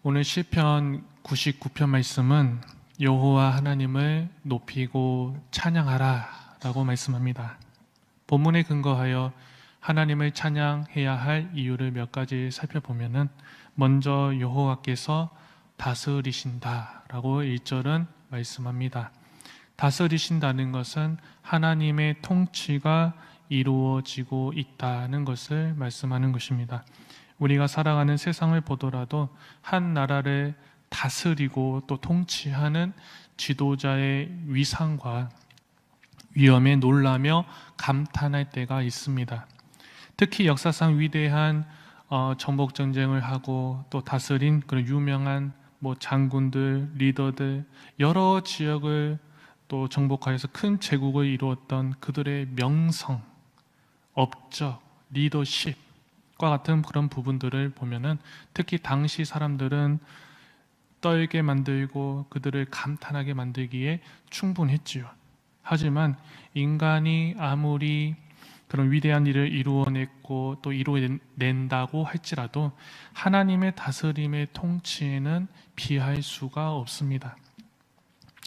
오늘 시편 99편 말씀은 여호와 하나님을 높이고 찬양하라 라고 말씀합니다. 본문에 근거하여 하나님을 찬양해야 할 이유를 몇 가지 살펴보면은 먼저 여호와께서 다스리신다 라고 1절은 말씀합니다. 다스리신다는 것은 하나님의 통치가 이루어지고 있다는 것을 말씀하는 것입니다. 우리가 살아가는 세상을 보더라도 한 나라를 다스리고 또 통치하는 지도자의 위상과 위엄에 놀라며 감탄할 때가 있습니다. 특히 역사상 위대한 정복 전쟁을 하고 또 다스린 그런 유명한 장군들, 리더들, 여러 지역을 또 정복하여서 큰 제국을 이루었던 그들의 명성, 업적, 리더십 과 같은 그런 부분들을 보면은 특히 당시 사람들은 떨게 만들고 그들을 감탄하게 만들기에 충분했지요. 하지만 인간이 아무리 그런 위대한 일을 이루어냈고 또 이루어낸다고 할지라도 하나님의 다스림의 통치에는 비할 수가 없습니다.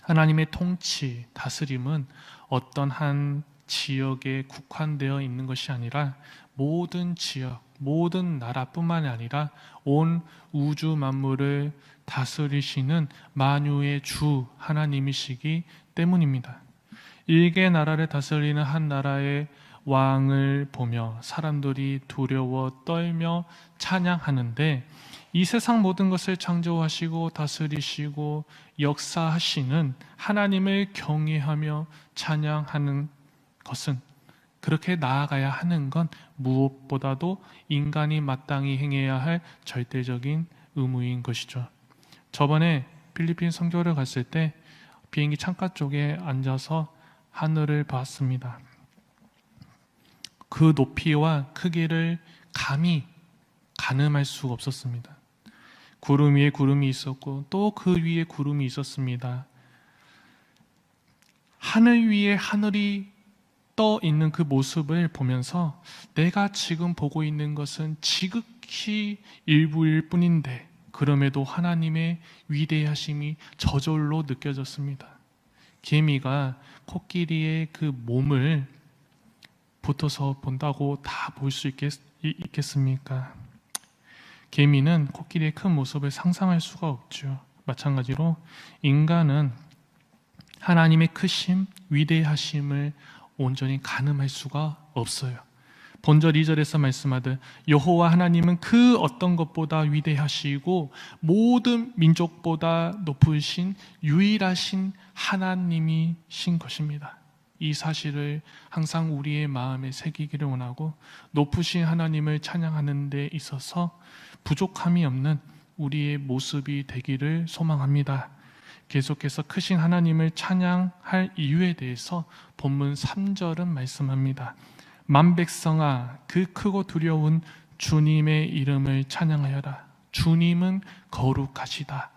하나님의 통치, 다스림은 어떤 한 지역에 국한되어 있는 것이 아니라 모든 지역, 모든 나라뿐만이 아니라 온 우주 만물을 다스리시는 만유의 주 하나님이시기 때문입니다. 일개 나라를 다스리는 한 나라의 왕을 보며 사람들이 두려워 떨며 찬양하는데 이 세상 모든 것을 창조하시고 다스리시고 역사하시는 하나님을 경외하며 찬양하는 것은, 그렇게 나아가야 하는 건 무엇보다도 인간이 마땅히 행해야 할 절대적인 의무인 것이죠. 저번에 필리핀 선교를 갔을 때 비행기 창가 쪽에 앉아서 하늘을 봤습니다. 그 높이와 크기를 감히 가늠할 수가 없었습니다. 구름 위에 구름이 있었고 또 그 위에 구름이 있었습니다. 하늘 위에 하늘이 떠 있는 그 모습을 보면서 내가 지금 보고 있는 것은 지극히 일부일 뿐인데 그럼에도 하나님의 위대하심이 저절로 느껴졌습니다. 개미가 코끼리의 그 몸을 붙어서 본다고 다 볼 수 있겠습니까? 개미는 코끼리의 큰 모습을 상상할 수가 없죠. 마찬가지로 인간은 하나님의 크심, 위대하심을 온전히 가늠할 수가 없어요. 본절 2절에서 말씀하듯 여호와 하나님은 그 어떤 것보다 위대하시고 모든 민족보다 높으신 유일하신 하나님이신 것입니다. 이 사실을 항상 우리의 마음에 새기기를 원하고 높으신 하나님을 찬양하는 데 있어서 부족함이 없는 우리의 모습이 되기를 소망합니다. 계속해서 크신 하나님을 찬양할 이유에 대해서 본문 3절은 말씀합니다. 만백성아 그 크고 두려운 주님의 이름을 찬양하여라. 주님은 거룩하시다.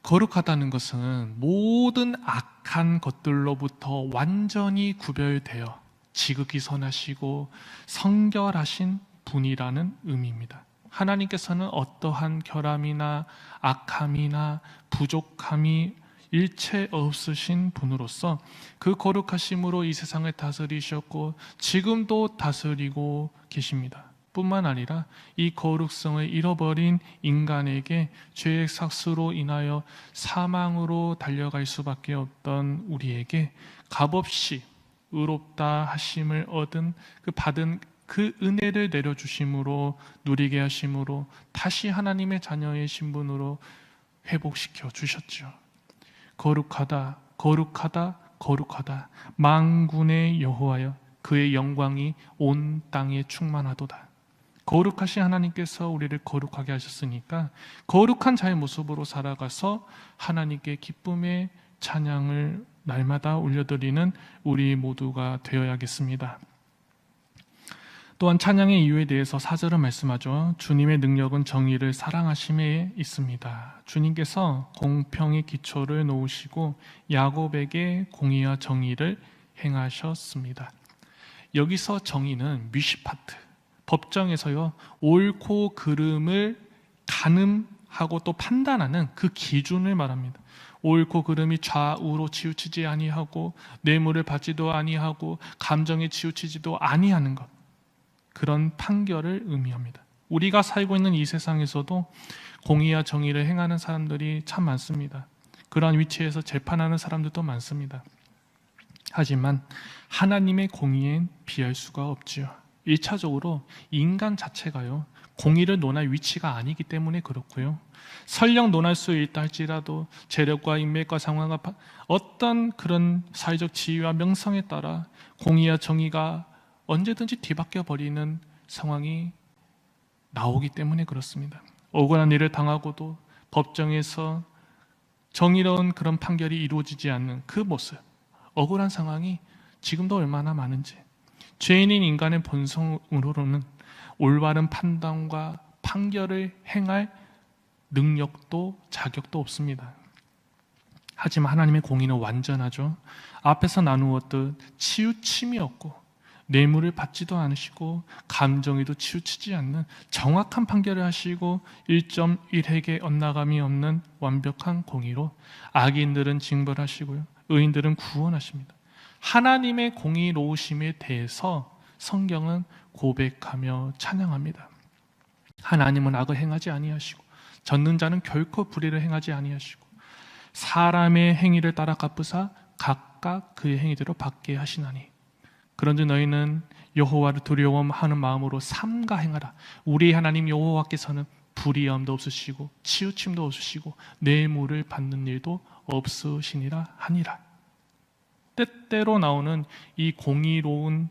거룩하다는 것은 모든 악한 것들로부터 완전히 구별되어 지극히 선하시고 성결하신 분이라는 의미입니다. 하나님께서는 어떠한 결함이나 악함이나 부족함이 일체 없으신 분으로서 그 거룩하심으로 이 세상을 다스리셨고 지금도 다스리고 계십니다. 뿐만 아니라 이 거룩성을 잃어버린 인간에게 죄의 삭수로 인하여 사망으로 달려갈 수밖에 없던 우리에게 값없이 의롭다 하심을 받은 그 은혜를 내려주심으로 누리게 하심으로 다시 하나님의 자녀의 신분으로 회복시켜 주셨죠. 거룩하다, 거룩하다, 거룩하다. 만군의 여호와여 그의 영광이 온 땅에 충만하도다. 거룩하신 하나님께서 우리를 거룩하게 하셨으니까 거룩한 자의 모습으로 살아가서 하나님께 기쁨의 찬양을 날마다 올려드리는 우리 모두가 되어야겠습니다. 또한 찬양의 이유에 대해서 4절은 말씀하죠. 주님의 능력은 정의를 사랑하심에 있습니다. 주님께서 공평의 기초를 놓으시고 야곱에게 공의와 정의를 행하셨습니다. 여기서 정의는 미시파트, 법정에서요 옳고 그름을 가늠하고 또 판단하는 그 기준을 말합니다. 옳고 그름이 좌우로 치우치지 아니하고 뇌물을 받지도 아니하고 감정에 치우치지도 아니하는 것, 그런 판결을 의미합니다. 우리가 살고 있는 이 세상에서도 공의와 정의를 행하는 사람들이 참 많습니다. 그러한 위치에서 재판하는 사람들도 많습니다. 하지만 하나님의 공의엔 비할 수가 없지요. 1차적으로 인간 자체가요, 공의를 논할 위치가 아니기 때문에 그렇고요. 설령 논할 수 있다 할지라도 재력과 인맥과 상황과 어떤 그런 사회적 지위와 명성에 따라 공의와 정의가 언제든지 뒤바뀌어 버리는 상황이 나오기 때문에 그렇습니다. 억울한 일을 당하고도 법정에서 정의로운 그런 판결이 이루어지지 않는 그 모습, 억울한 상황이 지금도 얼마나 많은지, 죄인인 인간의 본성으로는 올바른 판단과 판결을 행할 능력도 자격도 없습니다. 하지만 하나님의 공의는 완전하죠. 앞에서 나누었듯 치우침이 없고 뇌물을 받지도 않으시고 감정에도 치우치지 않는 정확한 판결을 하시고 1.1획의 엇나감이 없는 완벽한 공의로 악인들은 징벌하시고요, 의인들은 구원하십니다. 하나님의 공의로우심에 대해서 성경은 고백하며 찬양합니다. 하나님은 악을 행하지 아니하시고 젖는 자는 결코 불의를 행하지 아니하시고 사람의 행위를 따라 갚으사 각각 그의 행위대로 받게 하시나니 그런즉 너희는 여호와를 두려워하는 마음으로 삼가 행하라. 우리 하나님 여호와께서는 불의함도 없으시고 치우침도 없으시고 뇌물을 받는 일도 없으시니라 하니라. 때때로 나오는 이 공의로운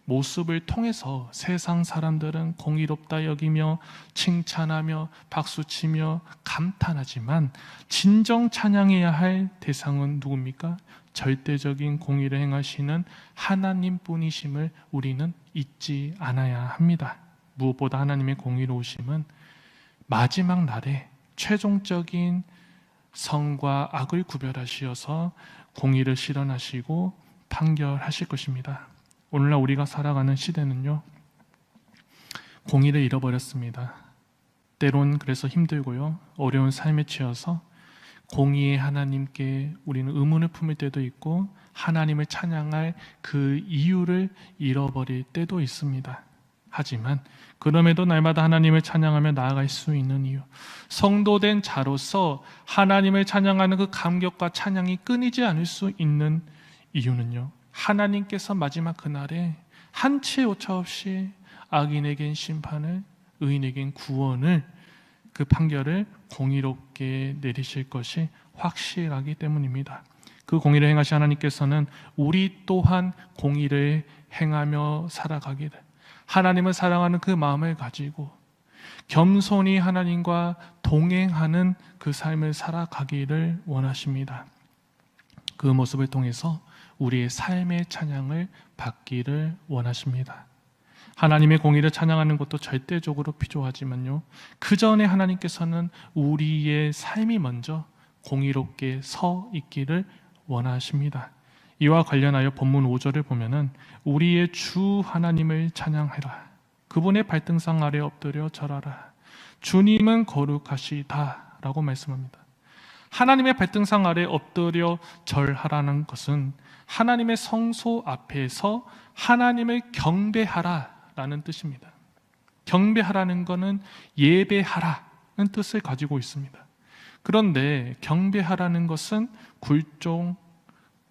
모습을 통해서 세상 사람들은 공의롭다 여기며 칭찬하며 박수치며 감탄하지만 진정 찬양해야 할 대상은 누굽니까? 절대적인 공의를 행하시는 하나님뿐이심을 우리는 잊지 않아야 합니다. 무엇보다 하나님의 공의로우심은 마지막 날에 최종적인 선과 악을 구별하시어서 공의를 실현하시고 판결하실 것입니다. 오늘날 우리가 살아가는 시대는요, 공의를 잃어버렸습니다. 때론 그래서 힘들고요, 어려운 삶에 치여서 공의의 하나님께 우리는 의문을 품을 때도 있고 하나님을 찬양할 그 이유를 잃어버릴 때도 있습니다. 하지만 그럼에도 날마다 하나님을 찬양하며 나아갈 수 있는 이유, 성도된 자로서 하나님을 찬양하는 그 감격과 찬양이 끊이지 않을 수 있는 이유는요, 하나님께서 마지막 그날에 한치의 오차 없이 악인에겐 심판을, 의인에겐 구원을, 그 판결을 공의롭게 내리실 것이 확실하기 때문입니다. 그 공의를 행하신 하나님께서는 우리 또한 공의를 행하며 살아가기를, 하나님을 사랑하는 그 마음을 가지고 겸손히 하나님과 동행하는 그 삶을 살아가기를 원하십니다. 그 모습을 통해서 우리의 삶의 찬양을 받기를 원하십니다. 하나님의 공의를 찬양하는 것도 절대적으로 필요하지만요, 그 전에 하나님께서는 우리의 삶이 먼저 공의롭게 서 있기를 원하십니다. 이와 관련하여 본문 5절을 보면은 우리의 주 하나님을 찬양해라. 그분의 발등상 아래 엎드려 절하라. 주님은 거룩하시다 라고 말씀합니다. 하나님의 발등상 아래 엎드려 절하라는 것은 하나님의 성소 앞에서 하나님을 경배하라 라는 뜻입니다. 경배하라는 것은 예배하라는 뜻을 가지고 있습니다. 그런데 경배하라는 것은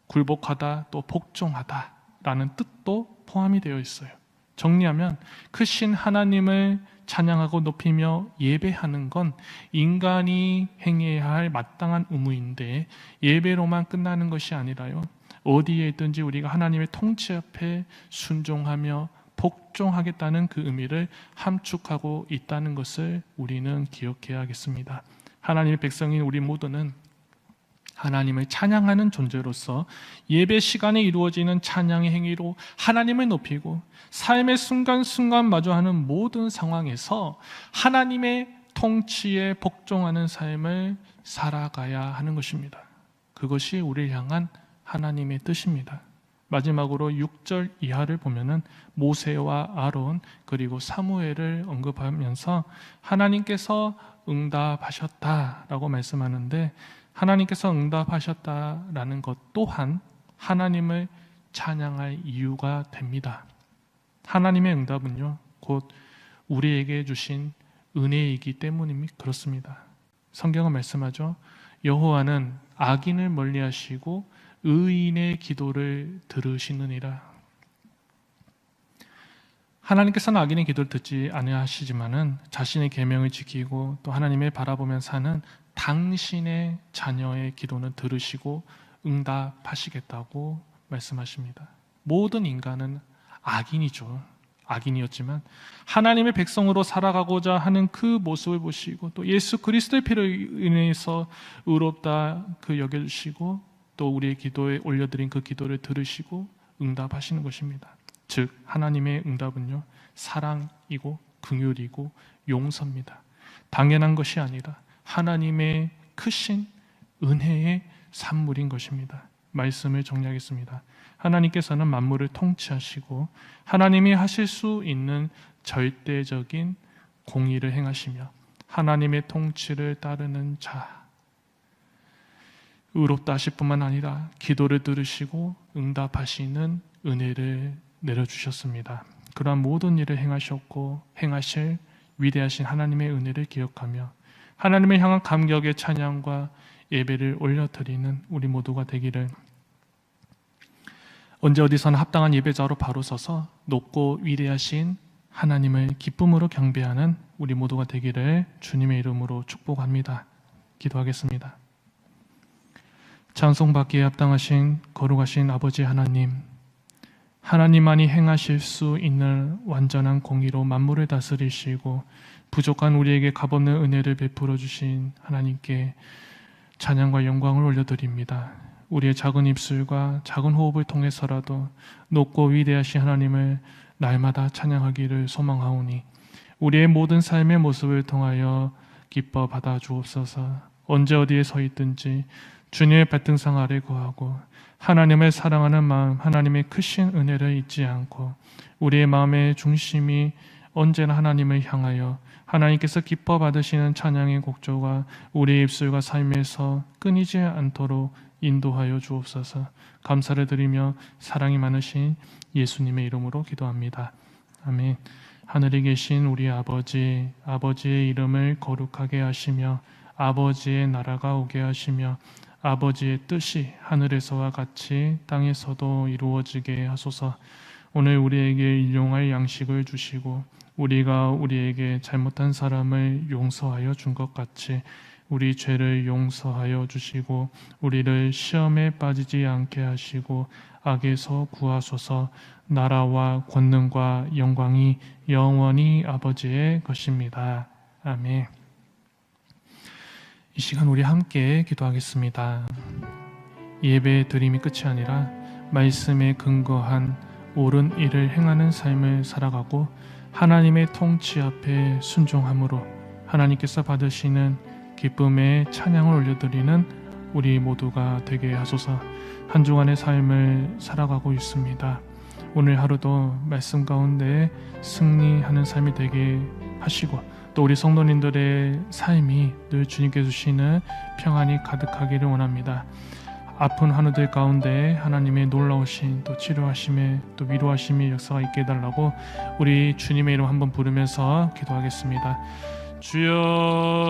굴복하다, 또 복종하다 라는 뜻도 포함이 되어 있어요. 정리하면 크신 하나님을 찬양하고 높이며 예배하는 건 인간이 행해야 할 마땅한 의무인데 예배로만 끝나는 것이 아니라요, 어디에 있든지 우리가 하나님의 통치 앞에 순종하며 복종하겠다는 그 의미를 함축하고 있다는 것을 우리는 기억해야겠습니다. 하나님의 백성인 우리 모두는 하나님을 찬양하는 존재로서 예배 시간에 이루어지는 찬양의 행위로 하나님을 높이고 삶의 순간순간 마주하는 모든 상황에서 하나님의 통치에 복종하는 삶을 살아가야 하는 것입니다. 그것이 우리를 향한 하나님의 뜻입니다. 마지막으로 6절 이하를 보면은 모세와 아론 그리고 사무엘을 언급하면서 하나님께서 응답하셨다라고 말씀하는데, 하나님께서 응답하셨다라는 것 또한 하나님을 찬양할 이유가 됩니다. 하나님의 응답은요, 곧 우리에게 주신 은혜이기 때문입니다. 그렇습니다. 성경은 말씀하죠. 여호와는 악인을 멀리하시고 의인의 기도를 들으시느니라. 하나님께서는 악인의 기도를 듣지 아니하시지만은 자신의 계명을 지키고 또 하나님을 바라보며 사는 당신의 자녀의 기도는 들으시고 응답하시겠다고 말씀하십니다. 모든 인간은 악인이죠. 악인이었지만 하나님의 백성으로 살아가고자 하는 그 모습을 보시고 또 예수 그리스도의 피로 인해서 의롭다 그 여겨주시고 또 우리의 기도에 올려드린 그 기도를 들으시고 응답하시는 것입니다. 즉 하나님의 응답은요, 사랑이고 긍휼이고 용서입니다. 당연한 것이 아니라 하나님의 크신 은혜의 산물인 것입니다. 말씀을 정리하겠습니다. 하나님께서는 만물을 통치하시고 하나님이 하실 수 있는 절대적인 공의를 행하시며 하나님의 통치를 따르는 자, 의롭다 하실 뿐만 아니라 기도를 들으시고 응답하시는 은혜를 내려주셨습니다. 그러한 모든 일을 행하셨고 행하실 위대하신 하나님의 은혜를 기억하며 하나님을 향한 감격의 찬양과 예배를 올려드리는 우리 모두가 되기를, 언제 어디서나 합당한 예배자로 바로 서서 높고 위대하신 하나님을 기쁨으로 경배하는 우리 모두가 되기를 주님의 이름으로 축복합니다. 기도하겠습니다. 찬송받기에 합당하신 거룩하신 아버지 하나님, 하나님만이 행하실 수 있는 완전한 공의로 만물을 다스리시고 부족한 우리에게 값없는 은혜를 베풀어 주신 하나님께 찬양과 영광을 올려드립니다. 우리의 작은 입술과 작은 호흡을 통해서라도 높고 위대하신 하나님을 날마다 찬양하기를 소망하오니 우리의 모든 삶의 모습을 통하여 기뻐 받아 주옵소서. 언제 어디에 서 있든지 주님의 발등상 아래 거하고 하나님을 사랑하는 마음, 하나님의 크신 은혜를 잊지 않고 우리의 마음의 중심이 언제나 하나님을 향하여 하나님께서 기뻐 받으시는 찬양의 곡조가 우리의 입술과 삶에서 끊이지 않도록 인도하여 주옵소서. 감사를 드리며 사랑이 많으신 예수님의 이름으로 기도합니다. 아멘. 하늘에 계신 우리 아버지, 아버지의 이름을 거룩하게 하시며 아버지의 나라가 오게 하시며 아버지의 뜻이 하늘에서와 같이 땅에서도 이루어지게 하소서. 오늘 우리에게 일용할 양식을 주시고 우리가 우리에게 잘못한 사람을 용서하여 준 것 같이 우리 죄를 용서하여 주시고 우리를 시험에 빠지지 않게 하시고 악에서 구하소서. 나라와 권능과 영광이 영원히 아버지의 것입니다. 아멘. 이 시간 우리 함께 기도하겠습니다. 예배 드림이 끝이 아니라 말씀에 근거한 옳은 일을 행하는 삶을 살아가고 하나님의 통치 앞에 순종함으로 하나님께서 받으시는 기쁨의 찬양을 올려드리는 우리 모두가 되게 하소서. 한 주간의 삶을 살아가고 있습니다. 오늘 하루도 말씀 가운데 승리하는 삶이 되게 하시고 또 우리 성도님들의 삶이 늘 주님께 주시는 평안이 가득하기를 원합니다. 아픈 환우들 가운데 하나님의 놀라우신 또 치료하심에 또 위로하심의 역사가 있게 해달라고 우리 주님의 이름 한번 부르면서 기도하겠습니다. 주여